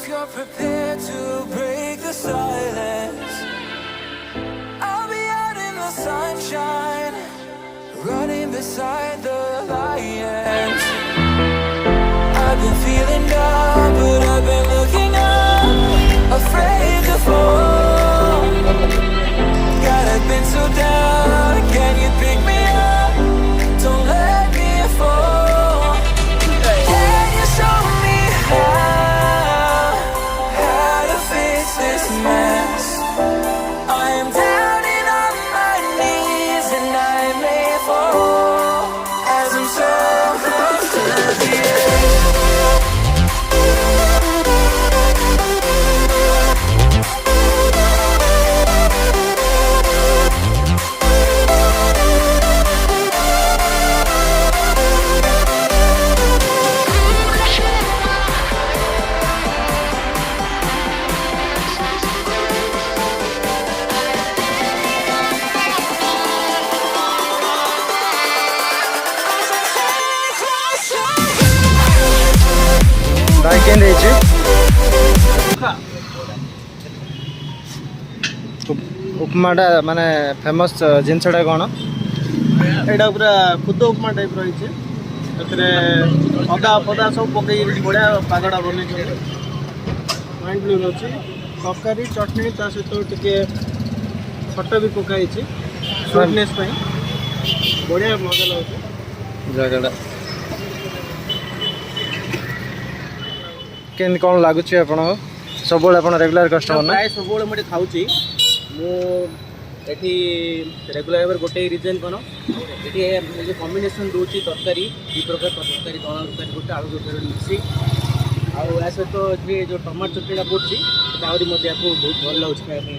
if you're prepared to break the silence. I'll be out in the sunshine, running beside the lions. I've been feeling down, but I've been looking up, afraid to fall. God, I've been so down, can you pick me up? Don't let me fall. Can you show me how to fix this mess? I am down and on my knees and I may fall as I'm so close to the edge. କେନ୍ ଦେଇଛି ଉପମାଟା ମାନେ famous ଜିନିଷଟା କ'ଣ? ଏଇଟା ପୁରା ଖୁଦ ଉପମା type ରହିଛି। ସେଥିରେ ଅଦା ଫଦା ସବୁ ପକେଇକି ବଢ଼ିଆ ପାଗଟା ବନେଇଛନ୍ତି। ମାଇଣ୍ଡ ବ୍ଲୋଇଂ ଅଛି। ତରକାରୀ ଚଟଣି ତା ସହିତ ଟିକେ ଖଟା ବି ପକା ହେଇଛି ସୁଇଟନେସ୍ ପାଇଁ। ବଢ଼ିଆ ମଜା ଲାଗୁଛି ଜାଗାଟା। କେମିତି କ'ଣ ଲାଗୁଛି ଆପଣଙ୍କୁ? ସବୁବେଳେ ଆପଣ ରେଗୁଲାର କଷ୍ଟମର ନା? ପ୍ରାୟ ସବୁବେଳେ ମୁଁ ଏଠି ଖାଉଛି। ମୁଁ ଏଠି ରେଗୁଲାର ଭାବରେ ଗୋଟେ ରିଜନ୍ କ'ଣ, ଏଠି ଯେଉଁ କମ୍ବିନେସନ୍ ଦେଉଛି ତରକାରୀ, ଦୁଇ ପ୍ରକାର ତରକାରୀ, ଦଳା ତରକାରୀ ଗୋଟେ, ଆଳୁ ତରକାରୀ ମିଶି, ଆଉ ୟା ସହିତ ଏଠି ଯେଉଁ ଟମାଟୋ ଚଟଣିଟା ପଡ଼ୁଛି ସେଟା ଆହୁରି ମଧ୍ୟ ୟାକୁ ବହୁତ ଭଲ ଲାଗୁଛି ଖାଇବା ପାଇଁ।